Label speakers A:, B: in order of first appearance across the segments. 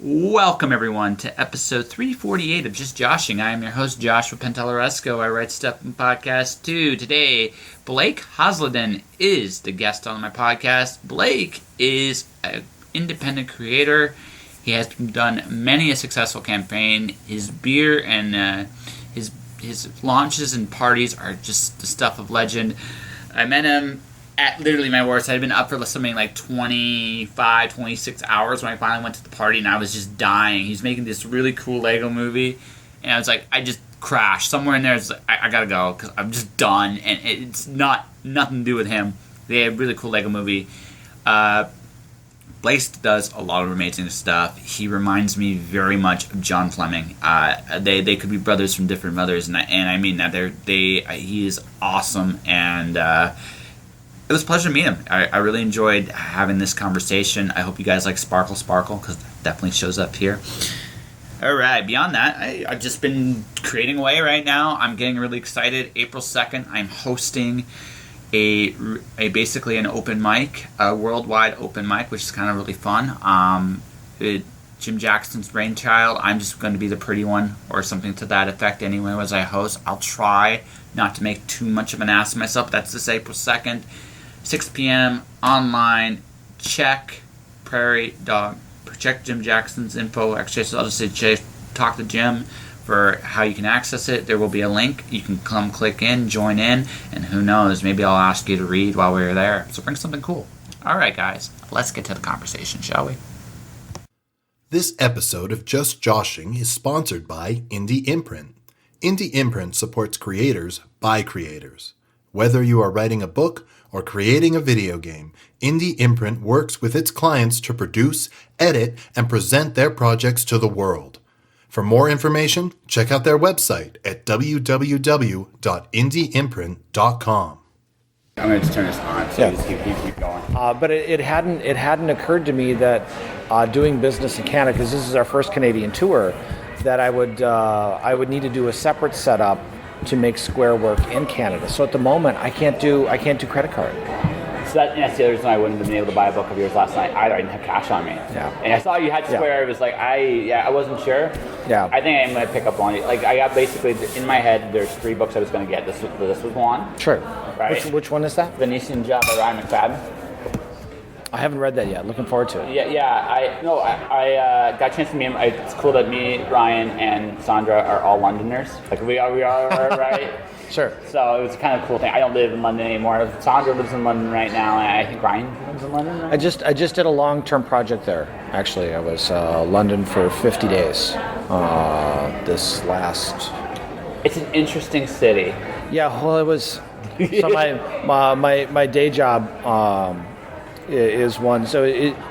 A: Welcome, everyone, to episode 348 of Just Joshing. I am your host, Joshua Penteloresco. I write stuff in Podcast 2. Today, Blake Hausladen is the guest on my podcast. Blake is an independent creator. He has done many a successful campaign. His beer and his launches and parties are just the stuff of legend. I met him at literally my worst. I'd been up for something like 25, 26 hours when I finally went to the party, and I was just dying. He's making this really cool Lego movie, and I was like, I just crashed. Somewhere in there, it's like, I gotta go, because I'm just done, and it's nothing to do with him. They have a really cool Lego movie. Blake does a lot of amazing stuff. He reminds me very much of John Fleming. They could be brothers from different mothers, and I mean that. He is awesome, and it was a pleasure to meet him. I really enjoyed having this conversation. I hope you guys like Sparkle, because that definitely shows up here. All right, beyond that, I've just been creating away right now. I'm getting really excited. April 2nd, I'm hosting a basically an open mic, a worldwide open mic, which is kind of really fun. Jim Jackson's brainchild. I'm just going to be the pretty one or something to that effect anyway as I host. I'll try not to make too much of an ass of myself. That's this April 2nd. 6 p.m. online. Check check Jim Jackson's info. Actually, so I'll just say talk to Jim for how you can access it. There will be a link. You can come click in, join in, and who knows, maybe I'll ask you to read while we're there. So bring something cool. All right, guys, let's get to the conversation, shall we?
B: This episode of Just Joshing is sponsored by Indie Imprint. Indie Imprint supports creators by creators. Whether you are writing a book or creating a video game, Indie Imprint works with its clients to produce, edit, and present their projects to the world. For more information, check out their website at www.indieimprint.com.
A: I'm going to just turn this on, so just keep going.
C: But it hadn't occurred to me that doing business in Canada, because this is our first Canadian tour, that I would need to do a separate setup to make Square work in Canada. So at the moment, I can't do credit card.
A: So that's the other reason I wouldn't have been able to buy a book of yours last night either. I didn't have cash on me.
C: Yeah.
A: And I saw you had Square. It was like I wasn't sure.
C: Yeah.
A: I think I'm gonna pick up on it. Like I got basically in my head. There's 3 books I was gonna get. This was one.
C: Sure.
A: Right.
C: Which one is that?
A: Venetian Job by Ryan McFadden.
C: I haven't read that yet. Looking forward to it.
A: Yeah. I got a chance to meet him. It's cool that me, Ryan, and Sandra are all Londoners. Like we are right.
C: Sure.
A: So it was kind of a cool thing. I don't live in London anymore. Sandra lives in London right now, and I think Ryan lives in London. Right?
C: I just did a long-term project there. Actually, I was London for 50 days. This last.
A: It's an interesting city.
C: Yeah. Well, it was. So my day job is one. So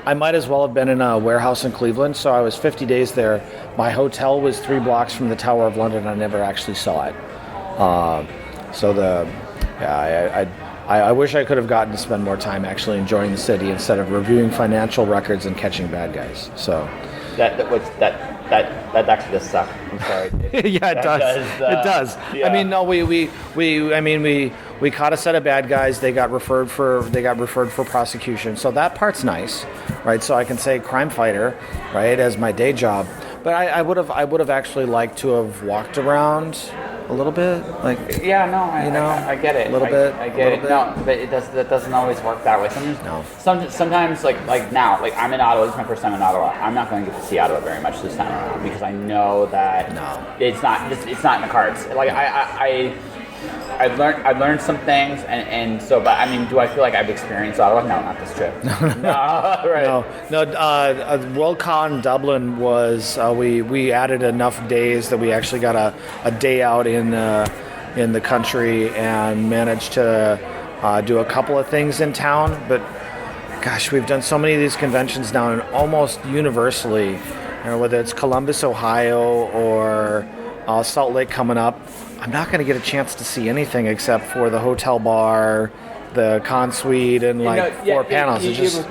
C: I might as well have been in a warehouse in Cleveland. So I was 50 days there. My hotel was 3 blocks from the Tower of London. I never actually saw it. I wish I could have gotten to spend more time actually enjoying the city instead of reviewing financial records and catching bad guys. So that
A: actually does suck. I'm sorry.
C: Yeah, it does. It does. Yeah. I mean, no, we caught a set of bad guys. They got referred for prosecution. So that part's nice, right? So I can say crime fighter, right, as my day job. But I would have actually liked to have walked around a little bit, like
A: I get it.
C: A little bit.
A: I get it.
C: Bit.
A: No, but that doesn't always work that way. Sometimes like now, like I'm in Ottawa. This is my first time in Ottawa. I'm not going to get to see Ottawa very much this time around because I know that it's not in the cards. Like I've learned some things, and so. But I mean, do I feel like I've experienced Ottawa? No, not this trip.
C: Right. No. Worldcon Dublin was we added enough days that we actually got a day out in the country and managed to do a couple of things in town. But gosh, we've done so many of these conventions now, and almost universally, whether it's Columbus, Ohio, or Salt Lake coming up. I'm not going to get a chance to see anything except for the hotel bar, the con suite, and 4 panels.
A: It's just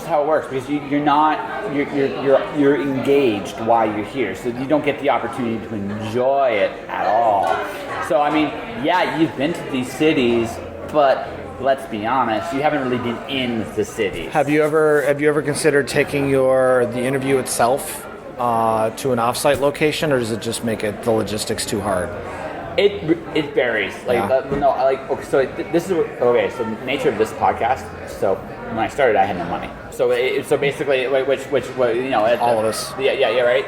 A: how it works because you're engaged while you're here, so you don't get the opportunity to enjoy it at all. So I mean, you've been to these cities, but let's be honest, you haven't really been in the cities.
C: Have you ever considered taking the interview itself to an offsite location, or does it just make it the logistics too hard?
A: It varies. So the nature of this podcast. So when I started, I had no money. So basically, all
C: of us.
A: Yeah, right.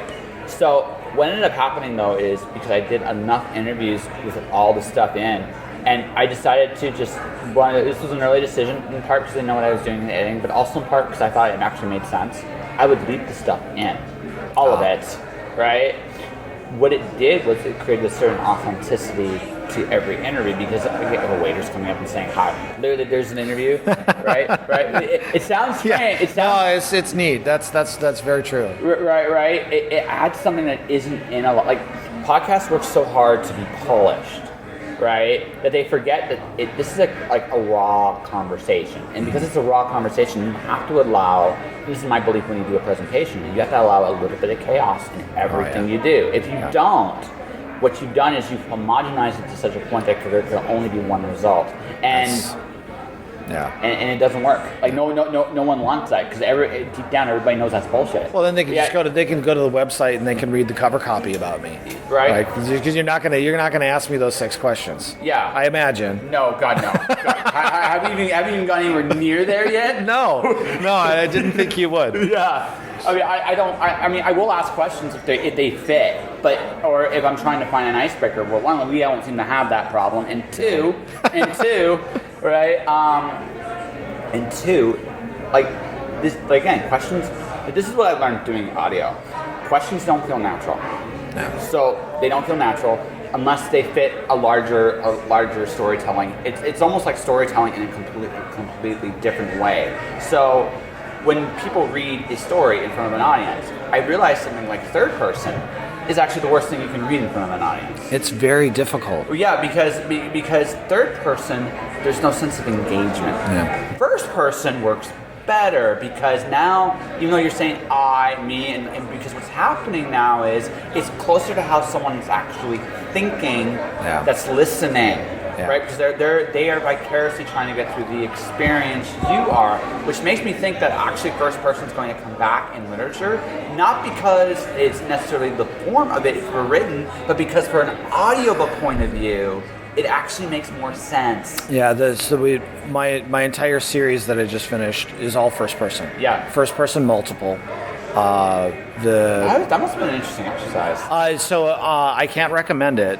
A: So what ended up happening though is because I did enough interviews with all the stuff in, and I decided to just this was an early decision, in part because I didn't know what I was doing in the editing, but also in part because I thought it actually made sense. I would leave the stuff in, all of it, right? What it did was it created a certain authenticity to every interview, because I get a waiter's coming up and saying hi. There's an interview, right? It sounds strange.
C: Yeah. It's neat. That's very true.
A: Right. It adds something that isn't in a lot. Like podcasts work so hard to be polished, right? That they forget that this is like a raw conversation, and because it's a raw conversation, you have to allow. This is my belief when you do a presentation. You have to allow a little bit of chaos in everything you do. If you don't, what you've done is you've homogenized it to such a point that there can only be one result, and it doesn't work. Like no one wants that, because deep down everybody knows that's bullshit.
C: Well, then they can just go to the website and they can read the cover copy about me,
A: right?
C: Because you're not gonna ask me those 6 questions.
A: Yeah,
C: I imagine.
A: No, God, no. Have you even gone anywhere near there yet?
C: No, I didn't think you would.
A: Yeah. I mean, I will ask questions if they fit, or if I'm trying to find an icebreaker. Well, one, we don't seem to have that problem, and two, right? And two, like this, again, questions. This is what I learned doing audio. Questions don't feel natural.
C: No.
A: So they don't feel natural unless they fit a larger storytelling. It's almost like storytelling in a completely different way. So when people read a story in front of an audience, I realize something like third person is actually the worst thing you can read in front of an audience.
C: It's very difficult.
A: Well, yeah, because third person, there's no sense of engagement.
C: Yeah.
A: First person works better, because now, even though you're saying I, me, and because what's happening now is it's closer to how someone's actually thinking that's listening. Yeah. Right, because they are vicariously trying to get through the experience you are, which makes me think that actually first person is going to come back in literature, not because it's necessarily the form of it for written, but because for an audiobook point of view, it actually makes more sense.
C: Yeah, my entire series that I just finished is all first person.
A: Yeah,
C: first person multiple.
A: That must have been an interesting exercise.
C: I can't recommend it.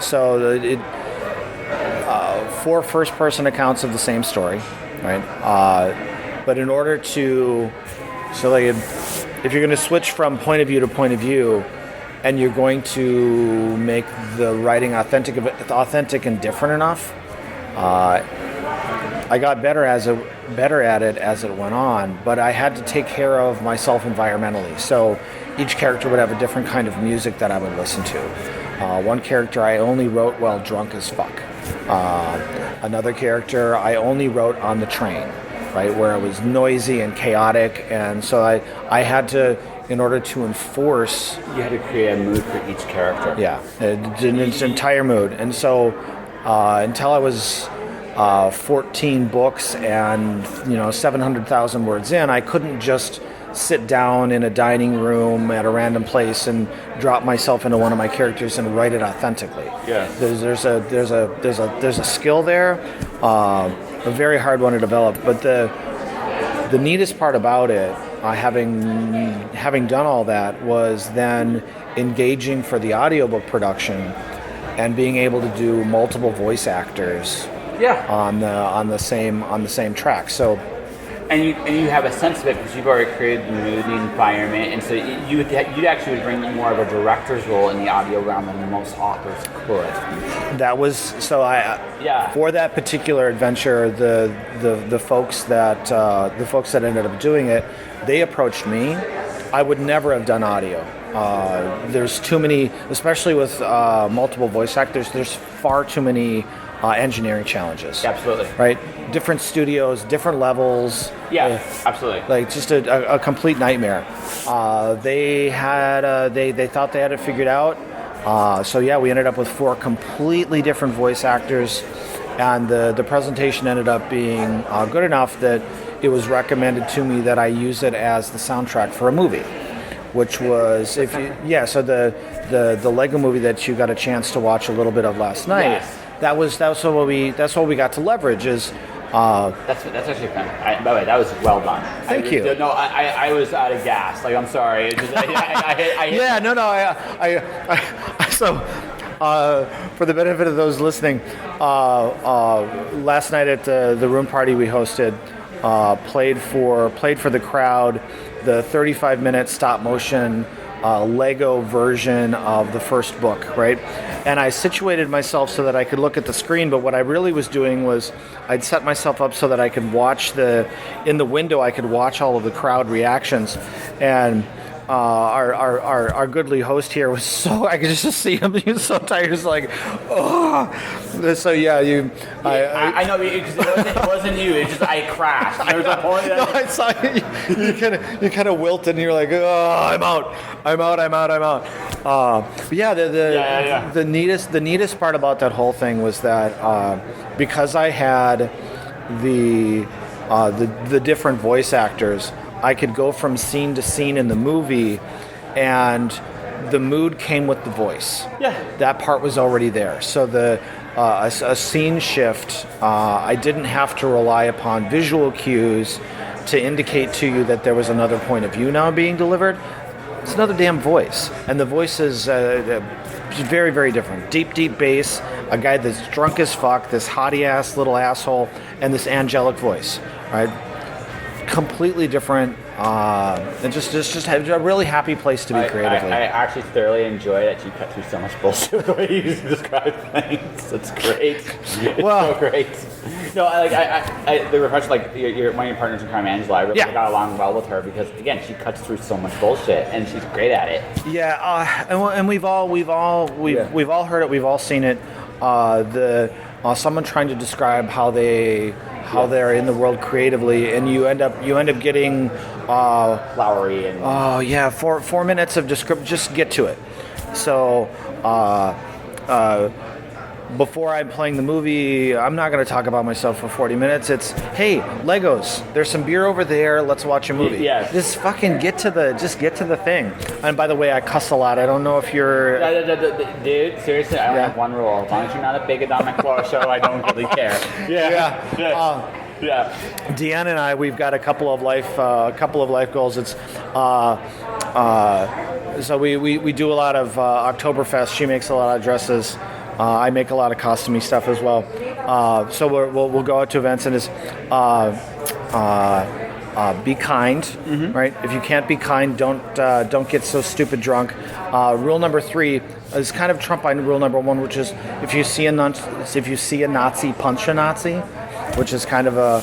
C: So 4 first-person accounts of the same story, right? But in order to, if you're going to switch from point of view to point of view, and you're going to make the writing authentic and different enough, I got better at it as it went on. But I had to take care of myself environmentally. So each character would have a different kind of music that I would listen to. One character I only wrote while drunk as fuck. Another character I only wrote on the train, right, where it was noisy and chaotic, and so I had to, in order to enforce...
A: You had to create a mood for each character.
C: Yeah, its entire mood. And so until I was 14 books and 700,000 words in, I couldn't just sit down in a dining room at a random place and drop myself into one of my characters and write it authentically.
A: Yeah.
C: There's a skill there, a very hard one to develop. But the neatest part about it, having done all that, was then engaging for the audiobook production and being able to do multiple voice actors.
A: Yeah.
C: On the same track. So.
A: And you have a sense of it because you've already created the mood, the environment, and so you actually would bring more of a director's role in the audio realm than most authors could.
C: That was so. For that particular adventure, the folks that ended up doing it, they approached me. I would never have done audio. There's too many, especially with multiple voice actors. There's far too many engineering challenges.
A: Absolutely.
C: Right? Different studios, different levels.
A: Yeah, absolutely.
C: Like just a complete nightmare. They thought they had it figured out. We ended up with 4 completely different voice actors, and the presentation ended up being good enough that it was recommended to me that I use it as the soundtrack for a movie. which was so the Lego movie that you got a chance to watch a little bit of last night.
A: Yes.
C: That's what we got to leverage is.
A: That's actually fun. By the way, that was well done.
C: Thank you.
A: No, I was out of gas. Like, I'm sorry. It just,
C: Yeah, no. So, for the benefit of those listening, last night at the room party we hosted, played for the crowd the 35-minute stop motion Lego version of the first book, right? And I situated myself so that I could look at the screen, but what I really was doing was I'd set myself up so that I could watch in the window, I could watch all of the crowd reactions. And our goodly host here was so, I could just see him, he was so tired, he was like, oh. So yeah,
A: I know, because it wasn't you, it's just I crashed. There was a point that...
C: No, I saw you kind of wilted and you're like, oh, I'm out. But yeah, the neatest part about that whole thing was that because I had the different voice actors, I could go from scene to scene in the movie, and the mood came with the voice.
A: Yeah,
C: that part was already there. So a scene shift, I didn't have to rely upon visual cues to indicate to you that there was another point of view now being delivered. It's another damn voice, and the voice is very, very different. Deep bass, a guy that's drunk as fuck, this hottie ass little asshole, and this angelic voice, right? Completely different, and just had a really happy place to be creatively.
A: I actually thoroughly enjoy that you cut through so much bullshit the way you describe things. It's great. It's so great. No, the refresh, like one of your partners in crime, Angela. I really got along well with her because again, she cuts through so much bullshit and she's great at it.
C: Yeah, and we've all heard it. We've all seen it. Someone trying to describe how they're in the world creatively, and you end up getting
A: flowery and
C: 4 minutes of description. Just get to it. So before I'm playing the movie, I'm not going to talk about myself for 40 minutes. It's, hey, Legos, there's some beer over there, let's watch a movie.
A: Yes.
C: Just fucking get to the thing. And by the way, I cuss a lot. I don't know if you're...
A: Dude, seriously, I only have one rule. As long as you're not a bigot on my floor show, I don't really care. Yeah.
C: Deanna and I, we've got a couple of life goals. It's so we do a lot of Oktoberfest. She makes a lot of dresses. I make a lot of costumey stuff as well. So we'll go out to events and it's be kind, right? If you can't be kind, don't get so stupid drunk. Rule number 3 is kind of trumped by rule number 1, which is if you see a Nazi, punch a Nazi, which is kind of a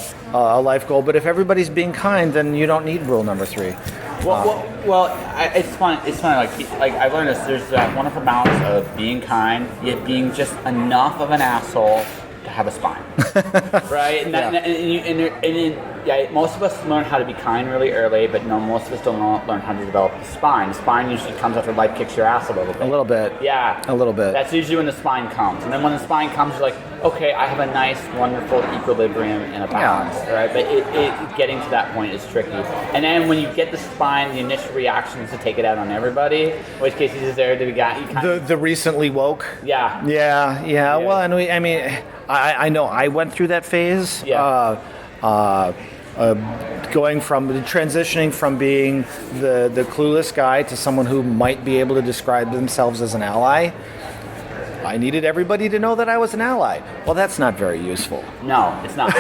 C: life goal. But if everybody's being kind, then you don't need rule number 3.
A: It's fun. It's fun. Like I've learned this. There's that wonderful balance of being kind, yet being just enough of an asshole to have a spine, right? And most of us learn how to be kind really early, but no, most of us don't learn how to develop a spine. The spine usually comes after life kicks your ass a little bit.
C: A little bit.
A: Yeah.
C: A little bit.
A: That's usually when the spine comes. And then when the spine comes, you're like, okay, I have a nice, wonderful equilibrium and a balance, right? But it getting to that point is tricky. And then when you get the spine, the initial reaction is to take it out on everybody, in which case you deserve to be
C: the recently woke.
A: Yeah.
C: Well, and I know I went through that phase.
A: Yeah.
C: Transitioning from being the clueless guy to someone who might be able to describe themselves as an ally. I needed everybody to know that I was an ally. Well, that's not very useful.
A: No, it's not.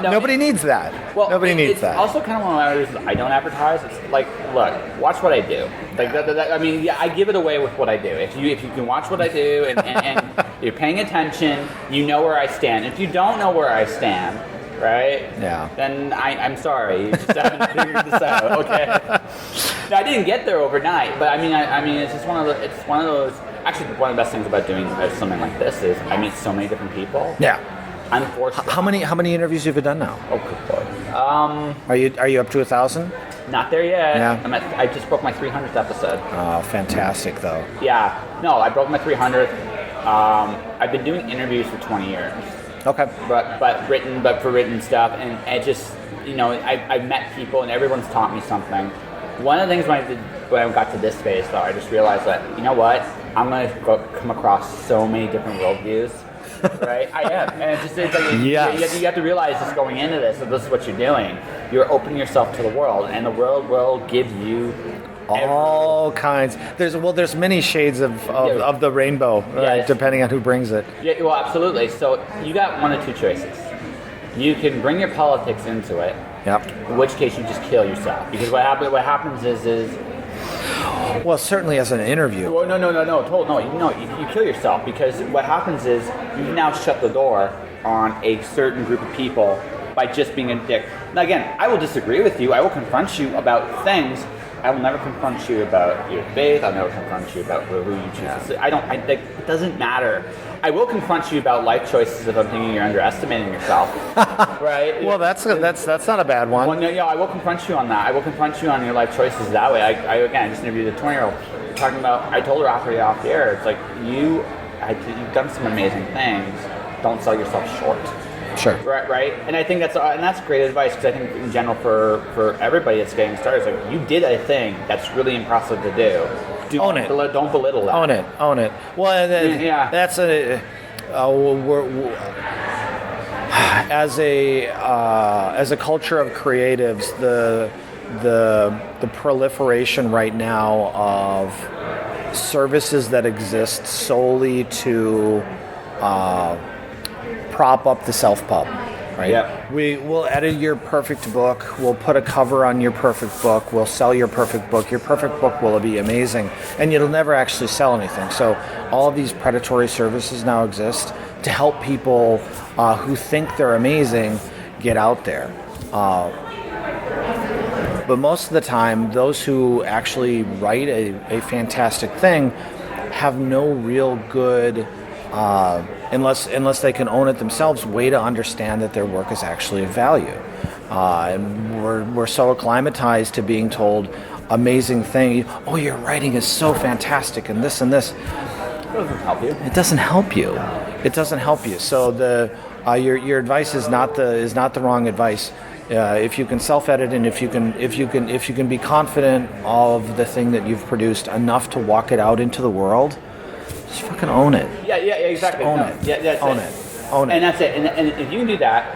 C: Nobody needs that.
A: Well,
C: nobody needs that.
A: It's also kind of one of my reasons I don't advertise. It's like, look, watch what I do. Like, I give it away with what I do. If you can watch what I do and you're paying attention, you know where I stand. If you don't know where I stand, right? Yeah. Then I'm sorry. You just haven't figured this out. Okay. Now, I didn't get there overnight, but I mean, it's just one of those. Actually, one of the best things about doing something like this is I meet so many different people.
C: Yeah.
A: Unfortunately.
C: How many interviews have you done now?
A: Oh, good boy.
C: Are you up to 1,000?
A: Not there yet.
C: Yeah.
A: I just broke my 300th episode.
C: Oh, fantastic though.
A: Yeah. No, I broke my 300th. I've been doing interviews for 20 years.
C: Okay.
A: But for written stuff, and it just, I've met people, and everyone's taught me something.
D: One of the things when I got to this phase, though, I just realized that, you know what? I'm going to come across so many different worldviews. Right? I am. And it's like,
C: Yes.
D: you have to realize just going into this, that this is what you're doing. You're opening yourself to the world, and the world will give you
C: all kinds. There's many shades of the rainbow,
D: Yes.
C: depending on who brings it.
D: Yeah, well, absolutely. So you got one of two choices. You can bring your politics into it,
C: Yep.
D: in which case you just kill yourself. Because what happens is
C: Well, certainly as an interview.
D: well, you kill yourself, because what happens is you now shut the door on a certain group of people by just being a dick. Now again, I will disagree with you. I will confront you about things. I will never confront you about your faith. I'll never confront you about who you choose to see. It doesn't matter. I will confront you about life choices if I'm thinking you're underestimating yourself. Right?
C: Well, that's not a bad one.
D: Well, no, I will confront you on that. I will confront you on your life choices that way. I just interviewed a 20-year-old talking about. I told her off the air. It's like you've done some amazing things. Don't sell yourself short.
C: Sure.
D: Right. And I think that's great advice, because I think in general for everybody that's getting started, it's like you did a thing that's really impressive to do.
C: Own it.
D: Don't belittle that.
C: Own it. Well, that's as a culture of creatives, the proliferation right now of services that exist solely to prop up the self-pub, right?
D: Yep.
C: We'll edit your perfect book, we'll put a cover on your perfect book, we'll sell your perfect book will be amazing, and it'll never actually sell anything. So all of these predatory services now exist to help people who think they're amazing get out there. But most of the time, those who actually write a fantastic thing have no real good, unless they can own it themselves, way to understand that their work is actually of value. And we're so acclimatized to being told amazing thing. Oh, your writing is so fantastic, and this and this.
D: It doesn't help you.
C: It doesn't help you. So your advice is not the wrong advice. If you can self-edit, and if you can be confident of the thing that you've produced enough to walk it out into the world, just fucking own it.
D: Yeah, exactly.
C: Own it.
D: Yeah, that's
C: Own it.
D: And that's it. And if you can do that,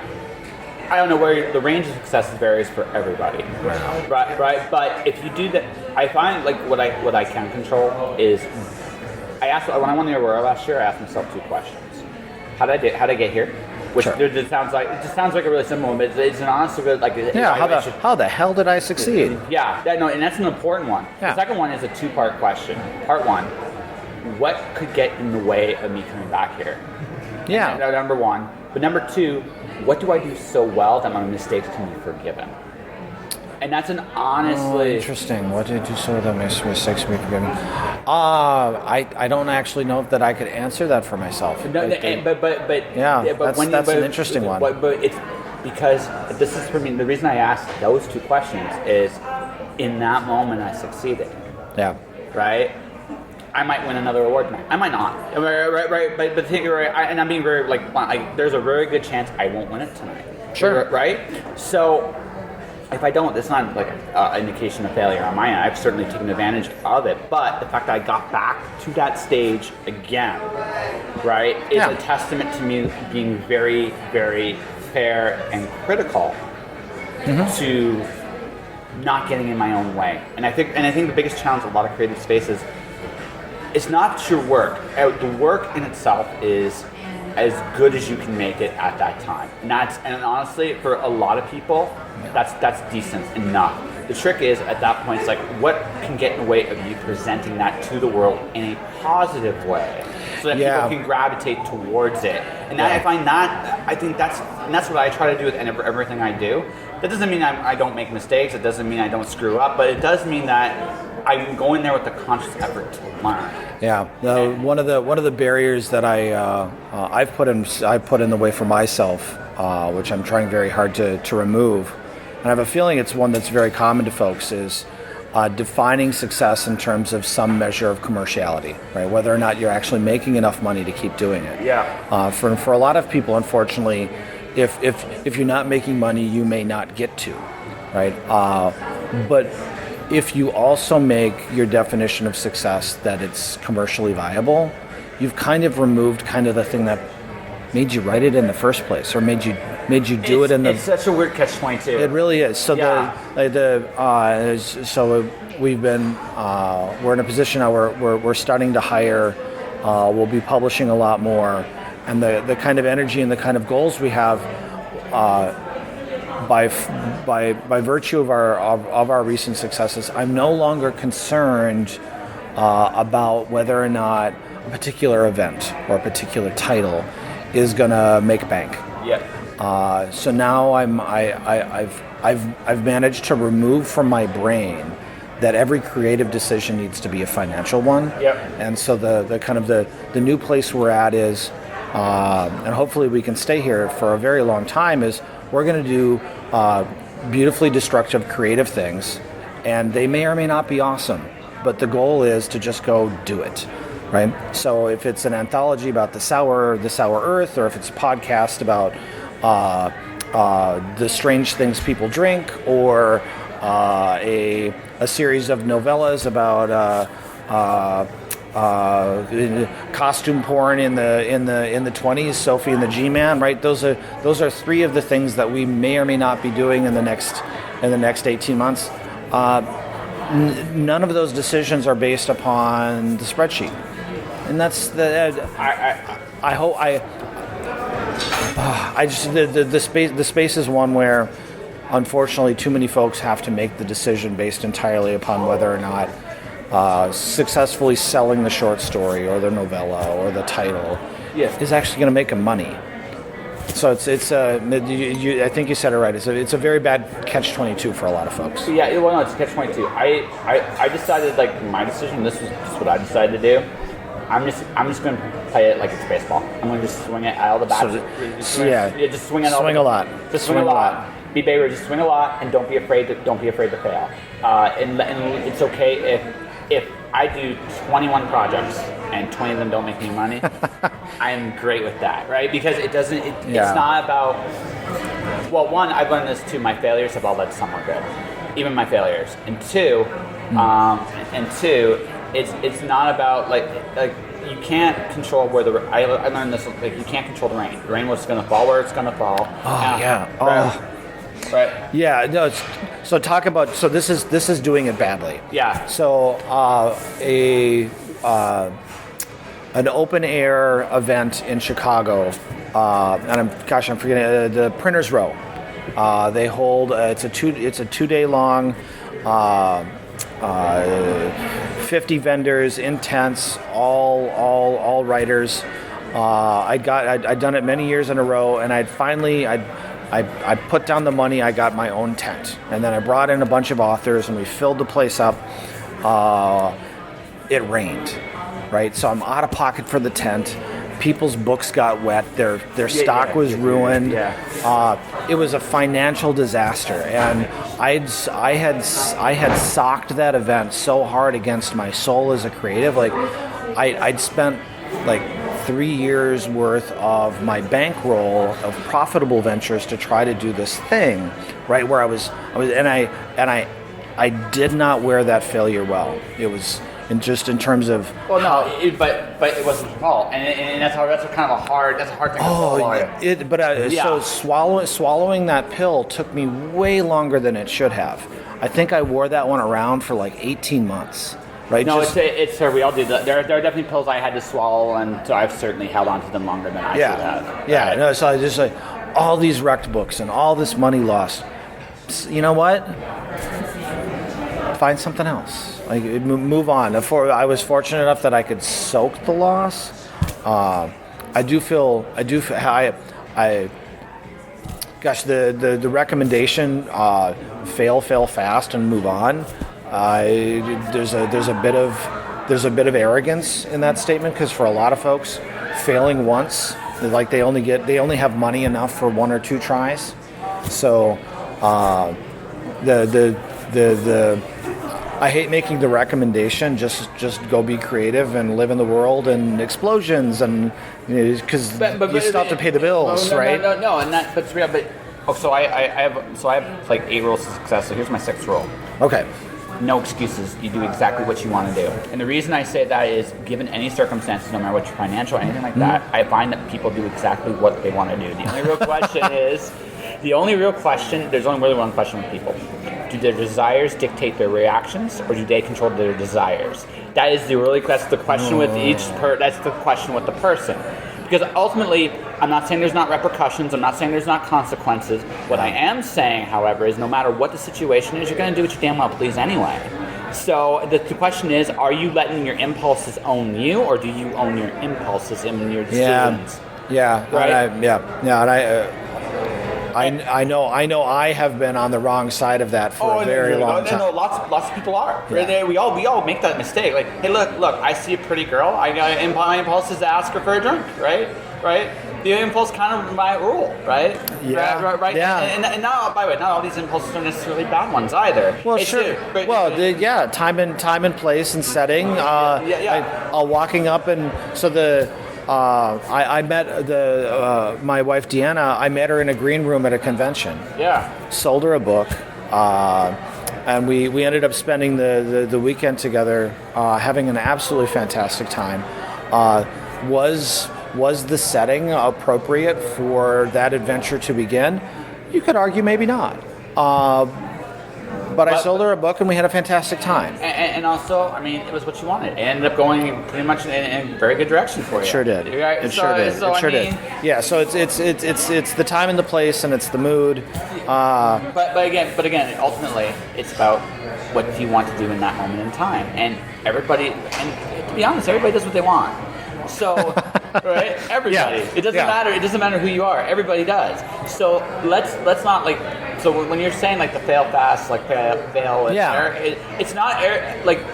D: I don't know where the range of success varies for everybody. Right. But if you do that, I find like what I can control is when I won the Aurora last year, I asked myself two questions: How did I get here? Which
C: Sure.
D: it sounds like a really simple one, but it's an honest like
C: How the hell did I succeed?
D: And that's an important one.
C: Yeah.
D: The second one is a two-part question. Part one: what could get in the way of me coming back here?
C: Yeah.
D: Number one. But number two, what do I do so well that my mistakes can be forgiven? And that's an honestly...
C: Interesting. What did you say that my mistakes be forgiven? I don't actually know that I could answer that for myself.
D: But
C: that's an interesting one.
D: But it's because this is for me. The reason I asked those two questions is, in that moment I succeeded.
C: Yeah.
D: Right. I might win another award tonight. I might not. Right. But think, and I'm being very there's a very good chance I won't win it tonight.
C: Sure.
D: Right. So if I don't, it's not like an indication of failure on my end. I've certainly taken advantage of it. But the fact that I got back to that stage again, right, is a testament to me being very, very fair and critical to not getting in my own way. And I think the biggest challenge a lot of creative spaces, it's not your work. The work in itself is as good as you can make it at that time. And honestly, for a lot of people, that's decent enough. The trick is, at that point, it's like, what can get in the way of you presenting that to the world in a positive way, so that people can gravitate towards it. And I find I think that's what I try to do with everything I do. That doesn't mean I don't make mistakes. It doesn't mean I don't screw up. But it does mean that I'm going there with the conscious effort to learn. Yeah.
C: One of the barriers that I've put in the way for myself, which I'm trying very hard to remove, and I have a feeling it's one that's very common to folks, is defining success in terms of some measure of commerciality, right? Whether or not you're actually making enough money to keep doing it.
D: Yeah.
C: For a lot of people, unfortunately, if you're not making money, you may not get to, right? But if you also make your definition of success that it's commercially viable, you've kind of removed kind of the thing that made you write it in the first place, or made you do it in the.
D: It's such a weird catch-22.
C: It really is. So so we've been we're in a position now where we're starting to hire. We'll be publishing a lot more, and the kind of energy and the kind of goals we have. By virtue of our recent successes, I'm no longer concerned about whether or not a particular event or a particular title is gonna make bank.
D: Yeah.
C: So now I've managed to remove from my brain that every creative decision needs to be a financial one.
D: Yep.
C: And so the kind of the new place we're at is, and hopefully we can stay here for a very long time, is we're going to do beautifully destructive creative things, and they may or may not be awesome, but the goal is to just go do it, right? So if it's an anthology about the sour earth, or if it's a podcast about the strange things people drink, or a series of novellas about costume porn in the 20s, Sophie and the G-Man, right? Those are three of the things that we may or may not be doing in the next 18 months. None of those decisions are based upon the spreadsheet, and that's the space is one where, unfortunately, too many folks have to make the decision based entirely upon whether or not successfully selling the short story or the novella or the title is actually going to make them money. So it's I think you said it right. It's a very bad catch-22 for a lot of folks.
D: Yeah, well, no, it's a catch-22. I decided, like, my decision. This was just what I decided to do. I'm just going to play it like it's baseball. I'm going to just swing it at all the bats.
C: Just
D: swing it.
C: Swing a lot.
D: Just swing a lot. Be Babe, just swing a lot, and don't be afraid to fail. And it's okay if I do 21 projects and 20 of them don't make any money. I'm great with that, right? Because it's not about. Well, one, I've learned this too. My failures have all led to somewhere good, even my failures. And two, it's not about like you can't control where I learned this. Like, you can't control the rain. The rain was going to fall where it's going to fall. Right.
C: Yeah. No. So talk about. So this is doing it badly.
D: Yeah.
C: So an open air event in Chicago, and I'm forgetting the Printers Row. They hold. It's a 2 day long. 50 vendors in tents, all writers. I'd done it many years in a row, and I put down the money. I got my own tent, and then I brought in a bunch of authors, and we filled the place up. It rained, right? So I'm out of pocket for the tent. People's books got wet. Their stock was ruined. Yeah. It was a financial disaster, and I had socked that event so hard against my soul as a creative. Like I'd spent like 3 years worth of my bankroll of profitable ventures to try to do this thing, right? Where I was, and I did not wear that failure well. It was. And just in terms of
D: but it wasn't your fault, and that's kind of a hard thing to swallow.
C: So swallowing that pill took me way longer than it should have. I think I wore that one around for like 18 months. Right?
D: No, it's we all do that. There are definitely pills I had to swallow, and so I've certainly held on to them longer than I should have.
C: Yeah, right. No, so I just like all these wrecked books and all this money lost. You know what? Find something else. Like, move on. I was fortunate enough that I could soak the loss. The recommendation, fail fast and move on. There's a bit of arrogance in that statement, because for a lot of folks, failing once, like they only have money enough for 1 or 2 tries. So I hate making the recommendation. Just go be creative and live in the world and explosions, and because you still have to pay the bills, right?
D: No, and that, but it's real. But so I have like 8 rules to success. So here's my 6th rule.
C: Okay.
D: no excuses. You do exactly what you want to do. And the reason I say that is, given any circumstances, no matter what your financial or anything like that, I find that people do exactly what they want to do. The only real question is, there's only really one question with people. Do their desires dictate their reactions, or do they control their desires? That's the question with that's the question with the person. Because ultimately, I'm not saying there's not repercussions, I'm not saying there's not consequences. What I am saying, however, is no matter what the situation is, you're going to do what you damn well please anyway. So the question is, are you letting your impulses own you, or do you own your impulses and your decisions?
C: Yeah.
D: Right?
C: I know I have been on the wrong side of that for a very long time.
D: No, lots of people are.
C: Yeah.
D: We all make that mistake. Like, hey, look, I see a pretty girl. My impulse is to ask her for a drink, right? The impulse kind of might rule, right?
C: Yeah.
D: Right.
C: Yeah.
D: And not, by the way, not all these impulses are necessarily bad ones either.
C: Well, sure. Time and place and setting. Walking up and so I met my wife Deanna. I met her in a green room at a convention.
D: Yeah.
C: Sold her a book, and we ended up spending the weekend together, having an absolutely fantastic time. Was the setting appropriate for that adventure to begin? You could argue maybe not. But I sold her a book and we had a fantastic time.
D: And also, I mean, it was what you wanted. It ended up going pretty much in a very good direction for you.
C: It sure did.
D: Right?
C: It sure did. Yeah. So it's the time and the place and it's the mood.
D: But again, ultimately, it's about what do you want to do in that moment in time. And to be honest, everybody does what they want. So, right? Everybody.
C: Yeah.
D: It doesn't matter. It doesn't matter who you are. Everybody does. So let's not like. So when you're saying like the fail fast, like fail, it's not like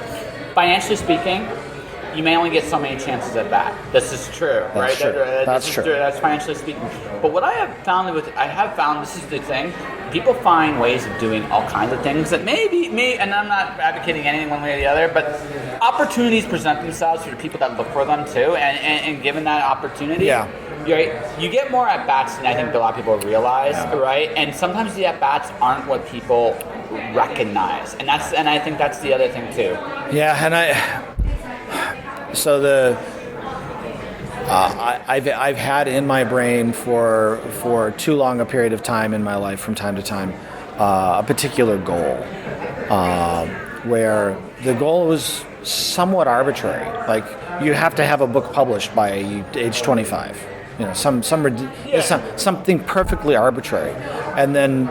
D: financially speaking. You may only get so many chances at that. This is true, right?
C: That's true.
D: That's financially speaking. But what I have found this is the thing. People find ways of doing all kinds of things that and I'm not advocating anything one way or the other, but opportunities present themselves for the people that look for them too, and given that opportunity, you get more at bats than I think a lot of people realize, right? And sometimes the at bats aren't what people recognize, and I think that's the other thing too.
C: Yeah, and I've had in my brain for too long a period of time in my life, from time to time, a particular goal, where the goal was somewhat arbitrary. Like, you have to have a book published by age 25. You know, something perfectly arbitrary, and then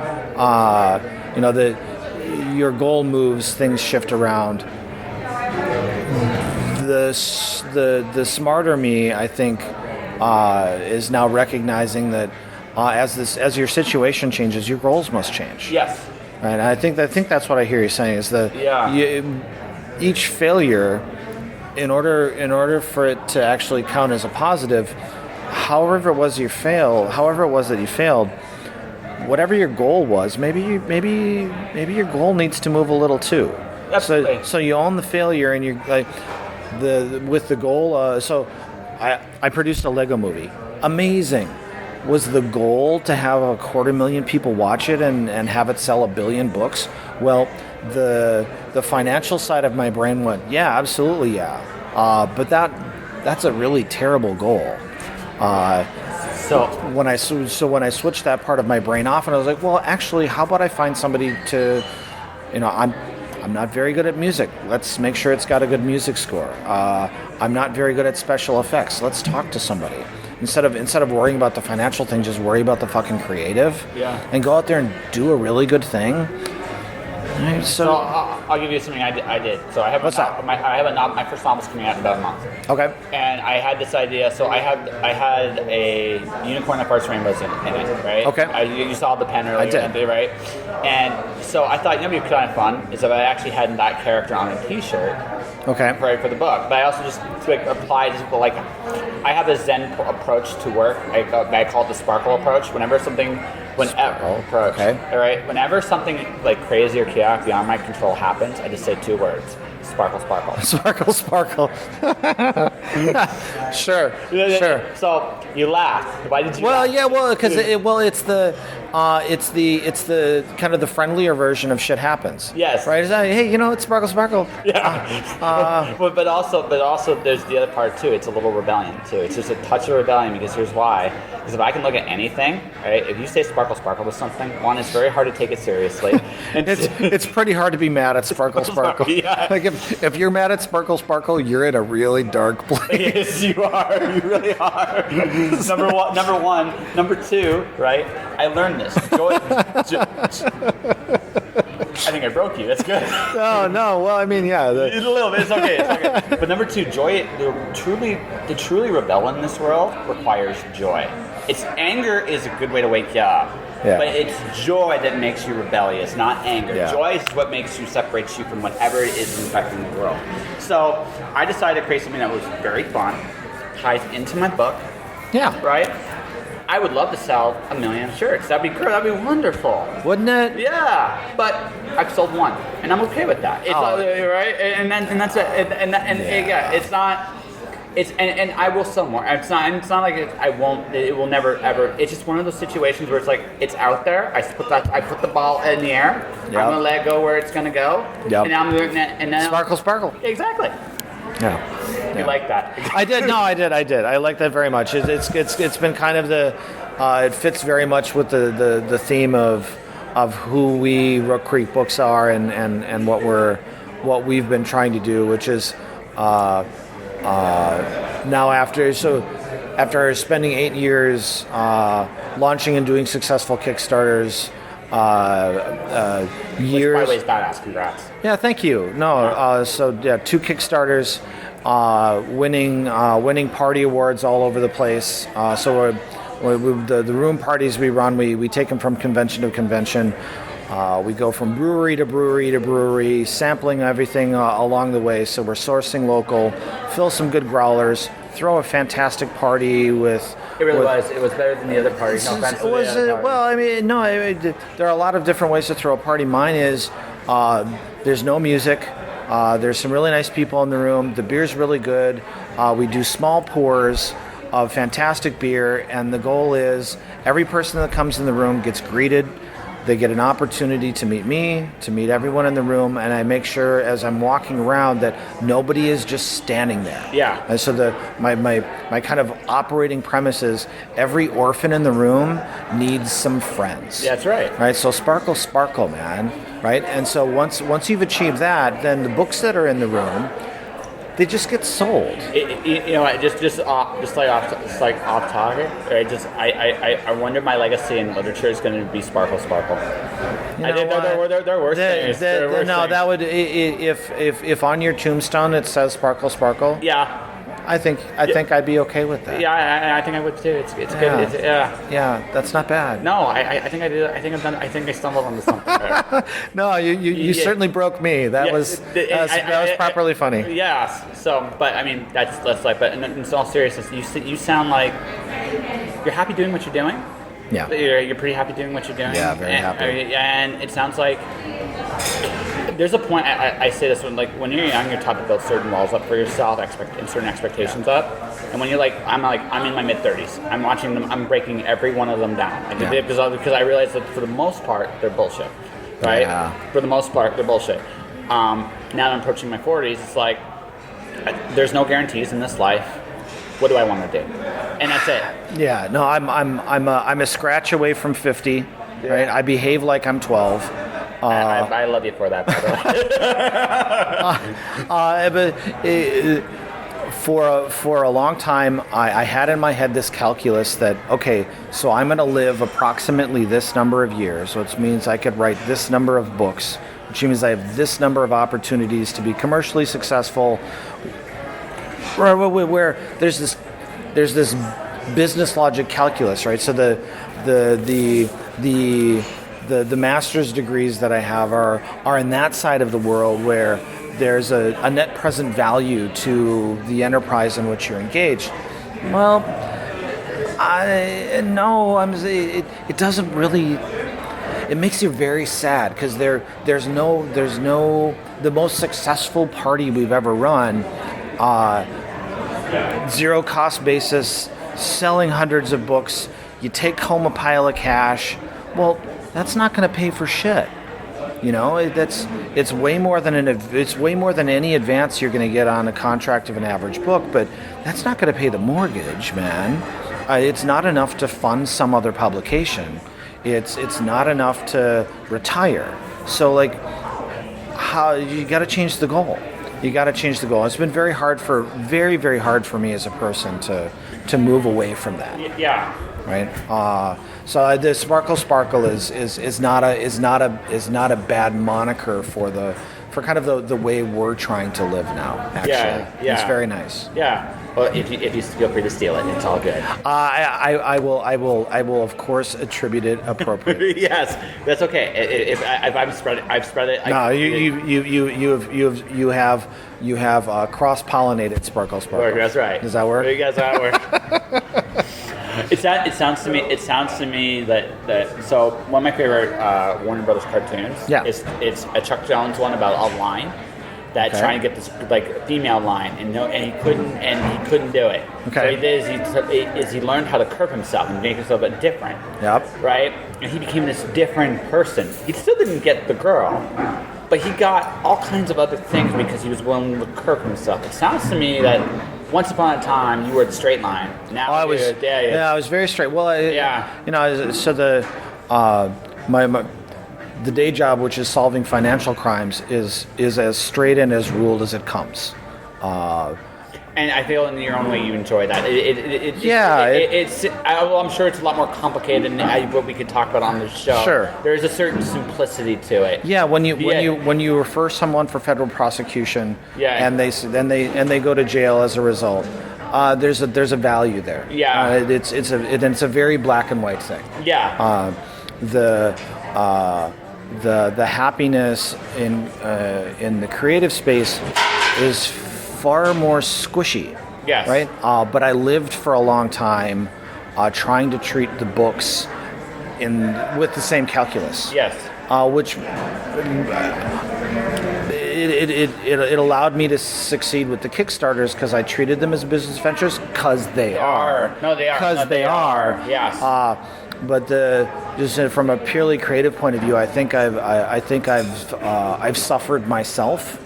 C: your goal moves, things shift around. The smarter me, I think, is now recognizing that as your situation changes, your goals must change.
D: Yes.
C: And I think that's what I hear you saying is that each failure, in order for it to actually count as a positive, however it was that you failed, whatever your goal was, maybe your goal needs to move a little too.
D: Absolutely.
C: So you own the failure, and you're like with the goal. So I produced a Lego movie. Amazing. Was the goal to have 250,000 people watch it and have it sell 1 billion books? Well, the financial side of my brain went, yeah, absolutely, yeah. But that's a really terrible goal. So when I switched that part of my brain off, and I was like, well, actually, how about I find somebody to, I'm not very good at music. Let's make sure it's got a good music score. I'm not very good at special effects. Let's talk to somebody. Instead of worrying about the financial thing, just worry about the fucking creative. Yeah. And go out there and do a really good thing. Right,
D: so I'll give you something I did. So I have my first novel's coming out in about a month.
C: Okay.
D: And I had this idea. So I had a unicorn that farts rainbows in it, right?
C: Okay.
D: You saw the pen earlier.
C: I did.
D: Right? And so I thought, it'd be kind of fun is if I actually had that character on a T-shirt.
C: Okay.
D: For the book, but I also just applied I have a Zen approach to work. I call it the sparkle approach. Whenever something like crazy or chaotic beyond my control happens, I just say 2 words: sparkle, sparkle.
C: Sparkle, sparkle. Sure.
D: So you laughed. Why did you?
C: Well,
D: laugh?
C: yeah, well, because it's the kind of the friendlier version of shit happens.
D: Yes.
C: Right. It's like, hey, it's Sparkle.
D: Yeah. but also there's the other part too. It's a little rebellion too. It's just a touch of rebellion because here's why. Because if I can look at anything, right? If you say Sparkle with something, one, it's very hard to take it seriously. And
C: It's pretty hard to be mad at Sparkle.
D: Yeah.
C: Like if you're mad at Sparkle, you're in a really dark place.
D: Yes, you are. You really are. Number one. Number two, right? I learned this. I think I broke you. That's good.
C: No. Well, I mean, yeah.
D: A little bit. It's okay. But number two, joy. To truly rebel in this world requires joy. It's anger is a good way to wake you up.
C: Yeah.
D: But it's joy that makes you rebellious, not anger.
C: Yeah.
D: Joy is what separates you from whatever it is infecting the world. So I decided to create something that was very fun, ties into my book.
C: Yeah.
D: Right? I would love to sell 1 million shirts. That'd be great. That'd be wonderful.
C: Wouldn't it?
D: Yeah, but I've sold one, and I'm okay with that. It's right, and that's it. Yeah, it's not. It's and I will sell more. It's not like I won't. It will never ever. It's just one of those situations where it's like it's out there. I put the ball in the air.
C: Yep.
D: I'm gonna let it go where it's gonna go.
C: Yep.
D: And I'm doing that. And then
C: Sparkle.
D: Exactly.
C: Yeah.
D: You like that?
C: I did. No, I did. I like that very much. It's been kind of it fits very much with the theme of who we Rook Creek Books are and what we've been trying to do, which is now after spending 8 years launching and doing successful Kickstarters. Years.
D: Which, by the way, is badass. Congrats.
C: Yeah, thank you. No, 2 Kickstarters, winning party awards all over the place. The room parties we run, we take them from convention to convention. We go from brewery to brewery to brewery, sampling everything along the way. So we're sourcing local, fill some good growlers, throw a fantastic party with.
D: It really was. It was better than the other parties. No offense to the other party.
C: Well, I mean, no. There are a lot of different ways to throw a party. Mine is there's no music. There's some really nice people in the room. The beer's really good. We do small pours of fantastic beer, and the goal is every person that comes in the room gets greeted. They get an opportunity to meet me, to meet everyone in the room, and I make sure as I'm walking around that nobody is just standing there.
D: Yeah.
C: And so my kind of operating premise is every orphan in the room needs some friends.
D: Yeah, that's right.
C: Right. So sparkle, man. Right. And so once you've achieved that, then the books that are in the room, they just get sold.
D: Just off topic. Right? I wonder if my legacy in literature is going to be Sparkle. There are worse things.
C: That would if on your tombstone it says Sparkle.
D: Yeah.
C: I think I'd be okay with that.
D: Yeah, I think I would too. It's good.
C: Yeah, that's not bad.
D: No, I think I did. I think I've done. I think I stumbled onto something there.
C: No, you certainly broke me. That was properly funny.
D: Yes. So, but I mean, that's like. But in all seriousness, you sound like you're happy doing what you're doing.
C: Yeah.
D: You're pretty happy doing what you're doing.
C: Yeah, very happy.
D: And it sounds like. There's a point, I say this when you're young, you're taught to build certain walls up for yourself, and certain expectations up. And when you're I'm in my mid-30s. I'm watching them, I'm breaking every one of them down. Because I realize that for the most part, they're bullshit. Right? Yeah. For the most part, they're bullshit. Now that I'm approaching my 40s, it's like, there's no guarantees in this life. What do I want to do? And that's it.
C: Yeah, no, I'm a scratch away from 50. Yeah. Right? I behave like I'm 12.
D: I love you for that, by the way.
C: But for a long time, I had in my head this calculus that, okay, so I'm going to live approximately this number of years, which means I could write this number of books, which means I have this number of opportunities to be commercially successful, where there's this business logic calculus, right? So the master's degrees that I have are in that side of the world where there's a net present value to the enterprise in which you're engaged. Well, it doesn't really. It makes you very sad because there's no the most successful party we've ever run. zero cost basis, selling hundreds of books. You take home a pile of cash. Well, that's not going to pay for shit. You know, it's way more than any advance you're going to get on a contract of an average book, but that's not going to pay the mortgage, man. It's not enough to fund some other publication. It's not enough to retire. So like, how you got to change the goal. You got to change the goal. It's been very hard for me as a person to move away from that.
D: Yeah.
C: Right. So the Sparkle is not a bad moniker for kind of the way we're trying to live now. Actually,
D: yeah.
C: It's very nice.
D: Yeah. Well, if you feel free to steal it, it's all good.
C: I will of course attribute it appropriately.
D: Yes, that's okay. If I've spread it.
C: No, you have cross-pollinated Sparkle.
D: That's right.
C: Does that work?
D: That's how it works. It sounds to me that so one of my favorite Warner Brothers cartoons.
C: Yeah.
D: It's a Chuck Jones one about a line that trying to get this like female line and he couldn't do it.
C: Okay.
D: So he did he learned how to curve himself and make himself a bit different.
C: Yep.
D: Right? And he became this different person. He still didn't get the girl, but he got all kinds of other things because he was willing to curve himself. It sounds to me that once upon a time, you were the straight line. Now
C: I was very straight. Well, so the day job, which is solving financial crimes, is as straight and as ruled as it comes.
D: And I feel in your own way you enjoy that. I'm sure it's a lot more complicated than what we could talk about on the show.
C: Sure.
D: There's a certain simplicity to it.
C: Yeah, when you refer someone for federal prosecution, and they go to jail as a result, there's a value there.
D: Yeah.
C: It's a very black and white thing.
D: Yeah.
C: The happiness in the creative space is far more squishy.
D: Yes.
C: Right? But I lived for a long time trying to treat the books with the same calculus.
D: Yes.
C: Which it allowed me to succeed with the Kickstarters because I treated them as business ventures because they are.
D: No, they are.
C: Because they are.
D: Yes.
C: But just from a purely creative point of view, I think I've suffered myself